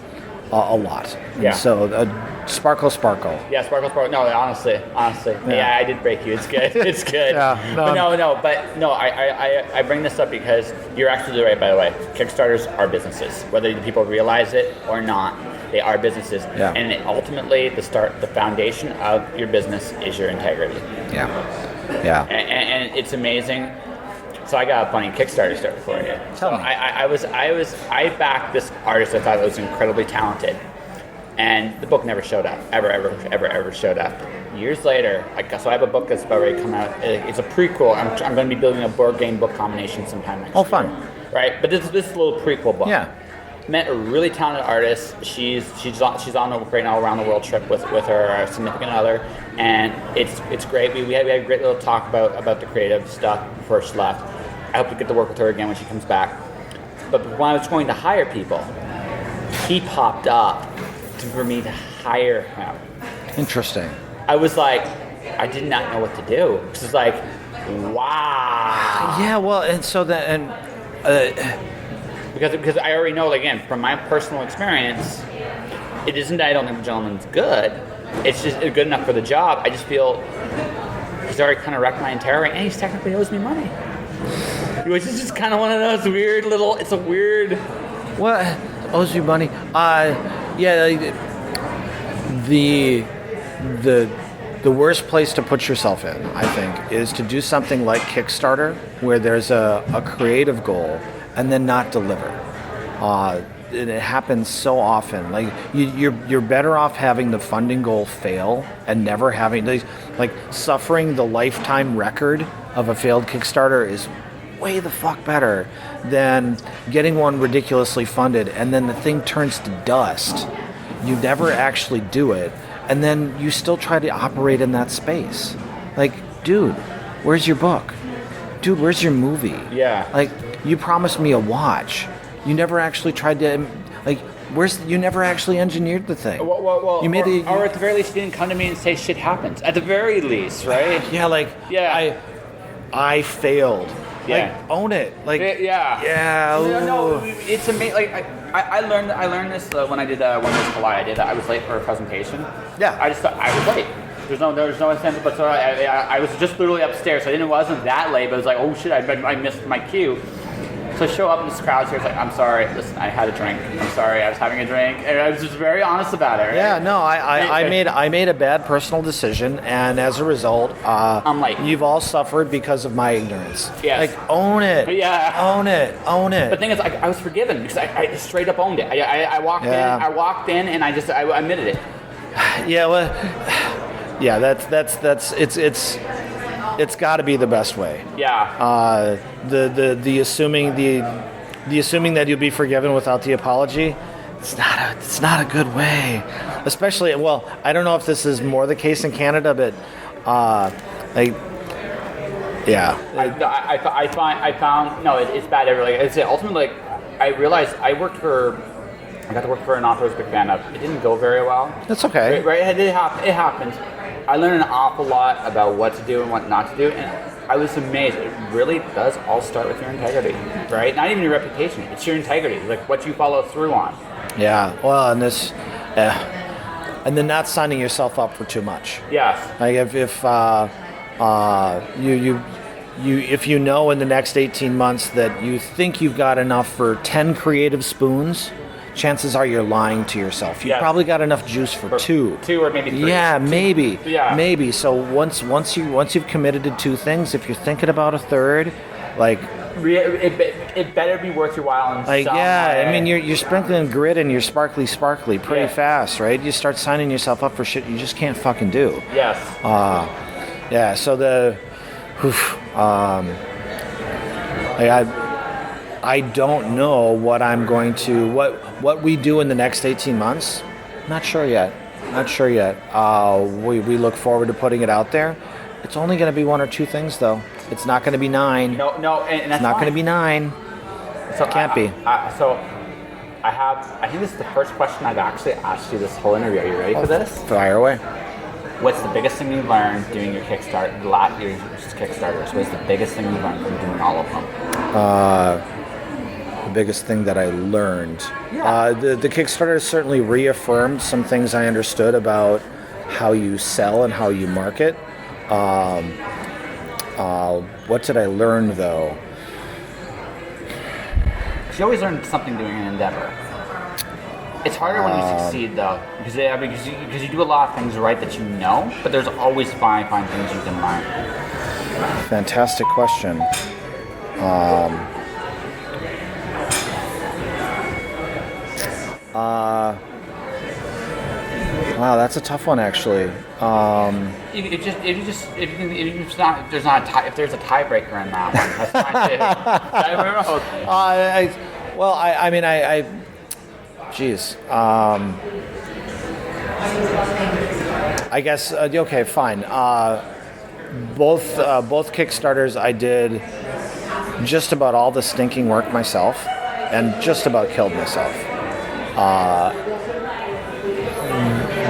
C: a lot.
D: Yeah.
C: And so Sparkle.
D: Yeah, Sparkle. No, honestly. Yeah, I did break you. It's good. It's good. I bring this up because you're absolutely right, by the way. Kickstarters are businesses. Whether people realize it or not, they are businesses.
C: Yeah.
D: And ultimately, the foundation of your business is your integrity.
C: Yeah.
D: And it's amazing. So I got a funny Kickstarter story for you.
C: Tell me.
D: I backed this artist I thought was incredibly talented, and the book never showed up. Ever showed up. Years later, so I have a book that's about ready to come out. It's a prequel. I'm going to be building a board game book combination sometime next year.
C: Fun.
D: Right, but this is a little prequel book.
C: Yeah.
D: Met a really talented artist. She's on a right now around the world trip with her significant other, and it's great. We had a great little talk about the creative stuff before she left. I hope to get to work with her again when she comes back. But when I was going to hire people, he popped up for me to hire him.
C: Interesting.
D: I was like, I did not know what to do. It was like, wow.
C: Yeah. Well, and so that
D: Because I already know, again, from my personal experience, it isn't that I don't think the gentleman's good. It's just good enough for the job. I just feel he's already kind of wrecked my entire, and he technically owes me money. Which is just kind of one of those weird little, it's a weird...
C: What? Owes you money? The worst place to put yourself in, I think, is to do something like Kickstarter, where there's a creative goal, and then not deliver. It happens so often. Like you're better off having the funding goal fail and never having suffering the lifetime record of a failed Kickstarter is way the fuck better than getting one ridiculously funded and then the thing turns to dust. You never actually do it, and then you still try to operate in that space. Like, dude, where's your book? Dude, where's your movie?
D: Yeah.
C: Like, you promised me a watch. You never actually tried to, you never actually engineered the thing.
D: Well,
C: you made
D: or at the very least, you didn't come to me and say shit happens. At the very least, right?
C: Yeah, like I failed.
D: Yeah.
C: Like, own it. Like,
D: yeah. No, it's amazing. Like I learned this when I did when this July. I was late for a presentation.
C: Yeah.
D: I just thought I was late. There was no sense, but so I was just literally upstairs. So it wasn't that late, but it was like, oh shit, I missed my cue. So I show up in this crowd here. It's like, I'm sorry. Listen, I had a drink. I'm sorry. I was having a drink, and I was just very honest about it. Right?
C: Yeah, no, I made a bad personal decision, and as a result,
D: I'm late.
C: You've all suffered because of my ignorance.
D: Yes.
C: Like, own it.
D: Yeah.
C: Own it.
D: But the thing is, I was forgiven because I straight up owned it. I walked in. I walked in, and I admitted it.
C: Yeah. Well. Yeah. That's it's got to be the best way.
D: Yeah.
C: The assuming that you'll be forgiven without the apology, it's not a good way. Especially, well, I don't know if this is more the case in Canada, but yeah.
D: I found no, it's bad everywhere. It's ultimately like I realized I got to work for an author I was a big fan of. It didn't go very well.
C: That's okay.
D: Right? It happens. I learned an awful lot about what to do and what not to do, and I was amazed. It really does all start with your integrity, right? Not even your reputation. It's your integrity, like what you follow through on.
C: Yeah. Well, and this, and then not signing yourself up for too much.
D: Yes.
C: Like if you know in the next 18 months that you think you've got enough for 10 creative spoons, chances are you're lying to yourself. You've probably got enough juice for two.
D: Two or maybe three.
C: Yeah, maybe.
D: Yeah.
C: Maybe. So once you've committed to two things, if you're thinking about a third, like
D: it better be worth your while. In
C: like
D: some
C: yeah,
D: way.
C: I mean you're sprinkling grit and you're sparkly pretty fast, right? You start signing yourself up for shit you just can't fucking do.
D: Yes.
C: Yeah. So I don't know what I'm going to what we do in the next 18 months. Not sure yet. We look forward to putting it out there. It's only going to be one or two things though. It's not going to be 9.
D: No, and that's
C: it's not going to be 9.
D: So
C: it can't be.
D: So I think this is the first question I've actually asked you this whole interview. Are you ready for this?
C: Fire away.
D: What's the biggest thing you've learned doing your your Kickstarters? What's the biggest thing you've learned from doing all of them?
C: The biggest thing that I learned. The Kickstarter certainly reaffirmed some things I understood about how you sell and how you market. What did I learn though?
D: You always learn something doing an endeavor. It's harder when you succeed though, because you do a lot of things right that you know, but there's always fine things you can learn.
C: Fantastic question. Wow, that's a tough one actually.
D: If there's a tiebreaker in that one, that's fine too.
C: Geez. I guess okay, fine. Both Kickstarters I did just about all the stinking work myself, and just about killed myself.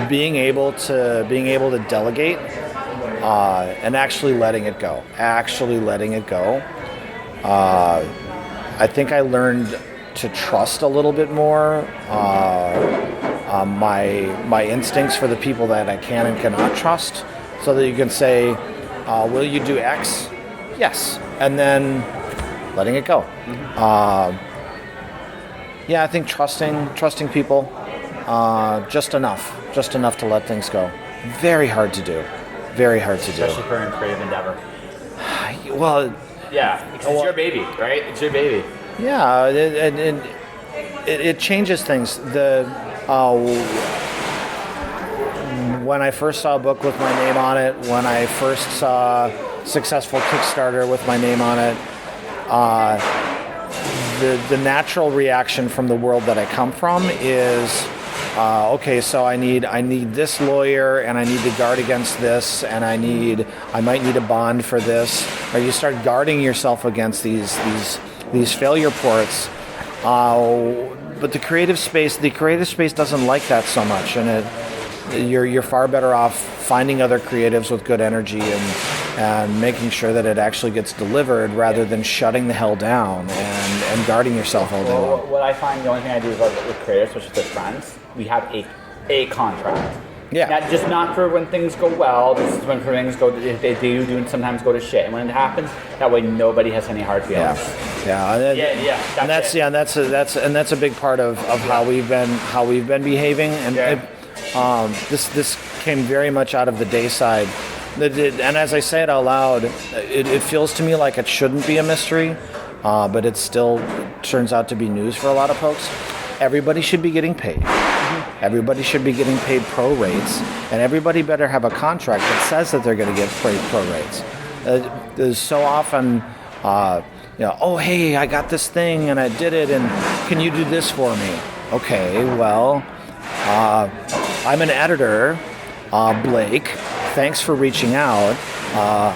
C: Being able to delegate and actually letting it go. I think I learned to trust a little bit more my instincts for the people that I can and cannot trust, so that you can say, will you do X? Yes. And then letting it go. I think trusting people, just enough to let things go. Very hard to do.
D: Especially for a creative endeavor.
C: Well,
D: yeah, because it's your baby, right? It's your baby.
C: Yeah, it changes things. When I first saw a book with my name on it, when I first saw a successful Kickstarter with my name on it, the natural reaction from the world that I come from is, okay, so I need this lawyer, and I need to guard against this, and I might need a bond for this. Or you start guarding yourself against these failure ports. the creative space doesn't like that so much, and you're far better off finding other creatives with good energy and making sure that it actually gets delivered rather than shutting the hell down and guarding yourself all day long.
D: What I find, the only thing I do is with creatives, especially with friends, we have a contract.
C: Yeah.
D: Not for when things go well. This is when things go. They do and sometimes go to shit. And when it happens, that way nobody has any hard feelings.
C: That's a big part of how we've been behaving. And this came very much out of the day side. And as I say it out loud, it feels to me like it shouldn't be a mystery, but it still turns out to be news for a lot of folks. Everybody should be getting paid. Everybody should be getting paid pro rates, and everybody better have a contract that says that they're going to get paid pro rates. There's so often, oh, hey, I got this thing and I did it, and can you do this for me? Okay, well, I'm an editor, Blake. Thanks for reaching out.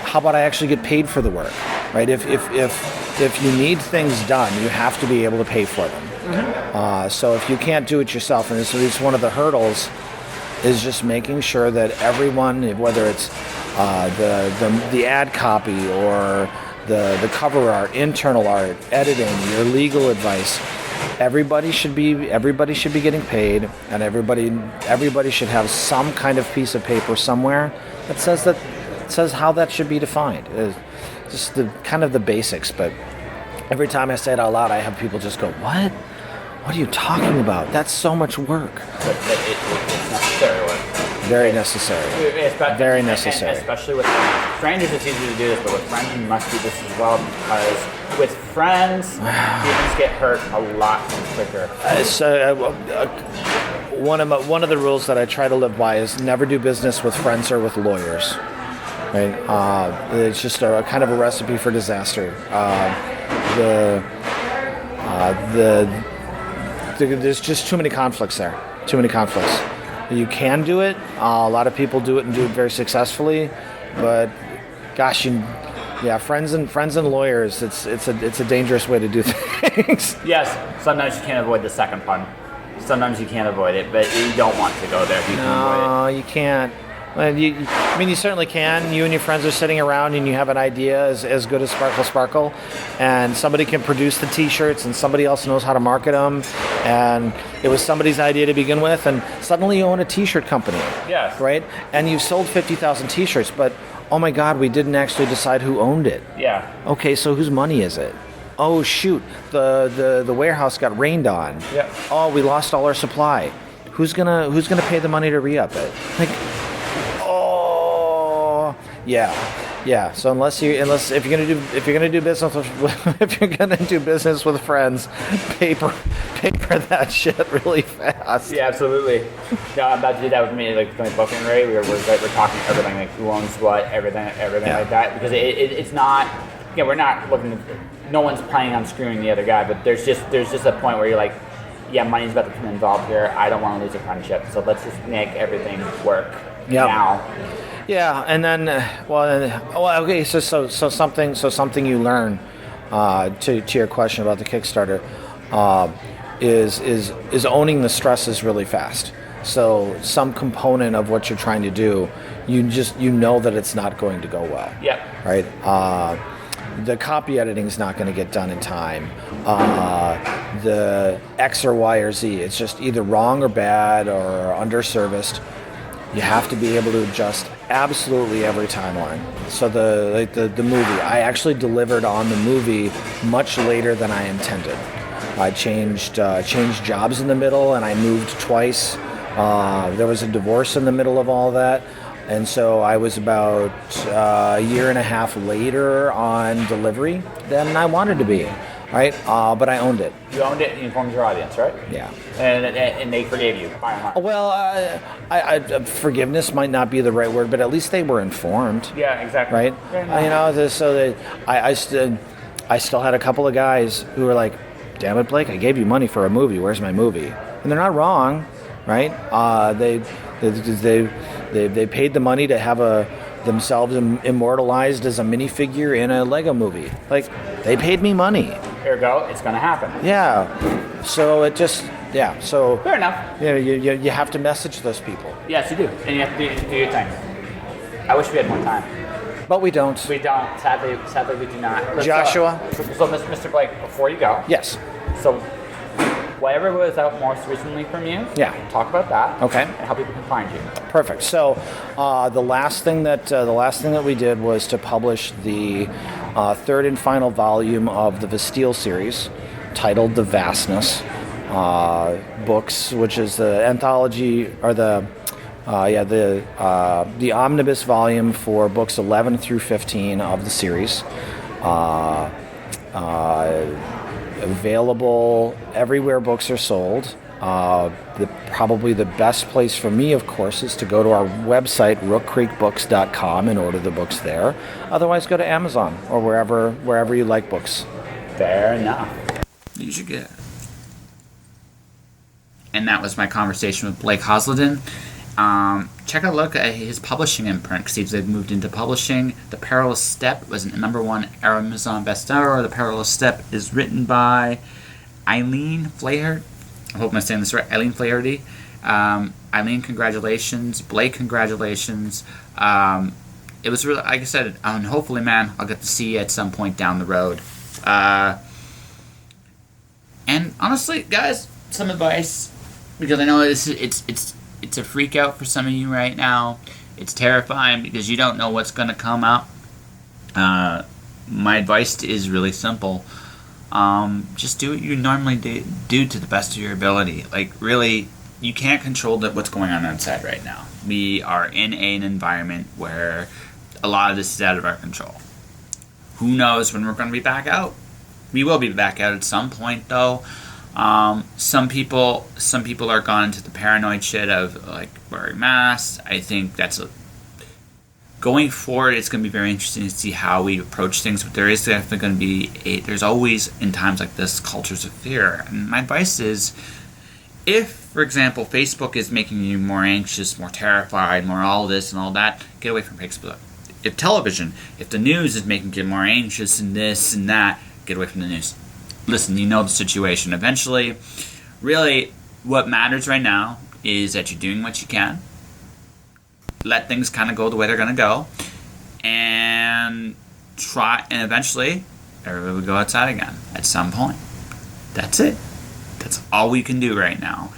C: How about I actually get paid for the work, right? If you need things done, you have to be able to pay for them. So if you can't do it yourself, and it's one of the hurdles, is just making sure that everyone, whether it's the ad copy or the cover art, internal art, editing, your legal advice, everybody should be getting paid, and everybody should have some kind of piece of paper somewhere that says how that should be defined. It's just the kind of the basics, but every time I say it out loud, I have people just go, "What? What are you talking about? That's so much work."
D: But it's necessary work.
C: Very necessary. Very necessary.
D: And especially with strangers, it's easy to do this, but with friends, you must do this as well, because with friends, humans get hurt a lot quicker.
C: One of the rules that I try to live by is never do business with friends or with lawyers. Right? It's just a kind of a recipe for disaster. There's just too many conflicts there. Too many conflicts. You can do it. A lot of people do it and do it very successfully, but gosh, friends and lawyers. It's a dangerous way to do things.
D: Yes, sometimes you can't avoid the second pun. Sometimes you can't avoid it, but you don't want to go there. You can avoid it.
C: No, you can't. You certainly can. You and your friends are sitting around and you have an idea as good as Sparkle, and somebody can produce the T-shirts and somebody else knows how to market them, and it was somebody's idea to begin with, and suddenly you own a T-shirt company.
D: Yes.
C: Right? And you've sold 50,000 T-shirts, but oh my God, we didn't actually decide who owned it.
D: Yeah.
C: Okay, so whose money is it? Oh shoot, the warehouse got rained on.
D: Yeah.
C: Oh, we lost all our supply. Who's gonna pay the money to re-up it? Like, yeah. So if you're gonna do business with friends, paper that shit really fast.
D: Yeah, absolutely. No, I'm about to do that with me, like my book and Ray. We're talking everything, like who owns what, everything like that, because it's not. Yeah, we're not looking. No one's planning on screwing the other guy, but there's just a point where you're like, yeah, money's about to come involved here. I don't want to lose a friendship, so let's just make everything work now.
C: Yeah, and then okay. So something you learn to your question about the Kickstarter is owning the stresses really fast. So some component of what you're trying to do, you know that it's not going to go well.
D: Yeah.
C: Right. The copy editing is not going to get done in time. The X or Y or Z, it's just either wrong or bad or underserviced. You have to be able to adjust absolutely every timeline. So the movie, I actually delivered on the movie much later than I intended. I changed jobs in the middle, and I moved twice. There was a divorce in the middle of all that. And so I was about a year and a half later on delivery than I wanted to be, right? But I owned it.
D: You owned it and you informed your audience, right?
C: Yeah.
D: And they forgave you, by and large.
C: Well, forgiveness might not be the right word, but at least they were informed.
D: Yeah, exactly.
C: Right? I still had a couple of guys who were like, damn it, Blake, I gave you money for a movie. Where's my movie? And they're not wrong, right? They paid the money to have themselves immortalized as a minifigure in a Lego movie. Like, they paid me money,
D: Ergo, it's going to happen.
C: Yeah. So it just, yeah. So
D: Fair enough.
C: you have to message those people.
D: Yes, you do. And you have to do your thing. I wish we had more time.
C: But we don't.
D: We don't. Sadly, we do not.
C: Joshua?
D: So, Mr. Blake, before you go.
C: Yes.
D: So, whatever was out most recently from you.
C: Yeah.
D: Talk about that.
C: Okay.
D: And how people can find you.
C: Perfect. So, the last thing that we did was to publish the third and final volume of the Vastille series, titled "The Vastness" books, which is the anthology or the omnibus volume for books 11 through 15 of the series. Available everywhere books are sold. Probably the best place for me, of course, is to go to our website, rookcreekbooks.com, and order the books there. Otherwise, go to Amazon or wherever you like books.
D: Fair enough.
A: You should get it. And that was my conversation with Blake Hausladen. Check a look at his publishing imprint, because he's moved into publishing. The Perilous Step was a #1 Amazon bestseller. The Perilous Step is written by Eileen Flaherty. I hope I'm saying this right. Eileen Flaherty. Eileen, congratulations. Blake, congratulations. It was really, like I said, and hopefully, man, I'll get to see you at some point down the road. And honestly, guys, some advice, because I know it's a freak out for some of you right now. It's terrifying because you don't know what's going to come up. My advice is really simple. Just do what you normally do to the best of your ability. Like, really, you can't control what's going on outside right now. We are in an environment where a lot of this is out of our control. Who knows when we're going to be back out? We will be back out at some point, though. Some people are gone into the paranoid shit of like wearing masks. I think that's going forward. It's going to be very interesting to see how we approach things. But there is definitely going to be there's always in times like this cultures of fear. And my advice is, if, for example, Facebook is making you more anxious, more terrified, more all this and all that, get away from Facebook. If the news is making you more anxious and this and that, get away from the news. Listen, you know the situation. Eventually, really, what matters right now is that you're doing what you can. Let things kind of go the way they're going to go. And eventually, everybody will go outside again at some point. That's it. That's all we can do right now.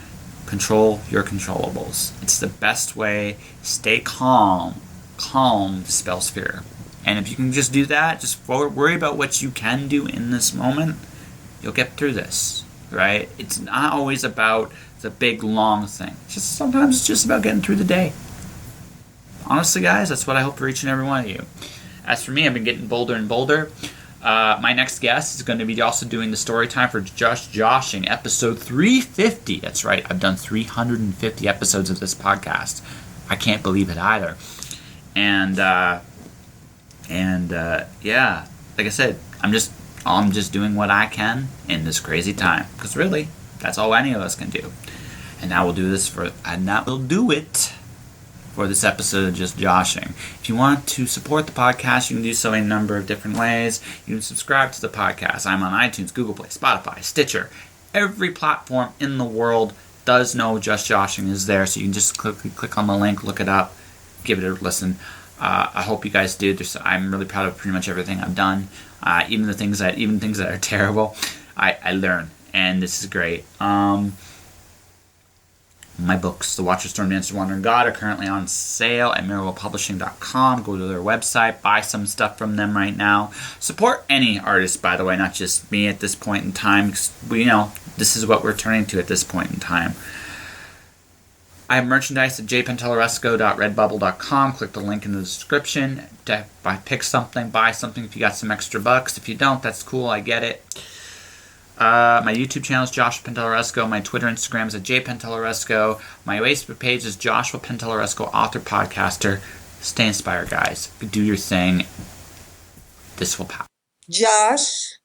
A: Control your controllables. It's the best way. Stay calm. Calm dispels fear. And if you can just do that, just worry about what you can do in this moment, you'll get through this, right? It's not always about the big, long thing. Sometimes it's just about getting through the day. Honestly, guys, that's what I hope for each and every one of you. As for me, I've been getting bolder and bolder. My next guest is going to be also doing the story time for Just Joshing, episode 350. That's right, I've done 350 episodes of this podcast. I can't believe it either. And yeah, like I said, I'm just doing what I can in this crazy time. Because really, that's all any of us can do. And that will do it for this episode of Just Joshing. If you want to support the podcast, you can do so in a number of different ways. You can subscribe to the podcast. I'm on iTunes, Google Play, Spotify, Stitcher. Every platform in the world does know Just Joshing is there, so you can just click on the link, look it up, give it a listen. I hope you guys do. I'm really proud of pretty much everything I've done. Even things that are terrible, I learn, and this is great. My books, The Watcher, Storm Dancer, Wandering God, are currently on sale at miraclepublishing.com. Go to their website, buy some stuff from them right now. Support any artist, by the way, not just me at this point in time, because this is what we're turning to at this point in time. I have merchandise at jpenteloresco.redbubble.com. Click the link in the description. Pick something, buy something if you got some extra bucks. If you don't, that's cool, I get it. My YouTube channel is Joshua Penteloresco. My Twitter and Instagram is at jpenteloresco. My Facebook page is Joshua Penteloresco, author, podcaster. Stay inspired, guys. Do your thing. This will pass.
E: Josh.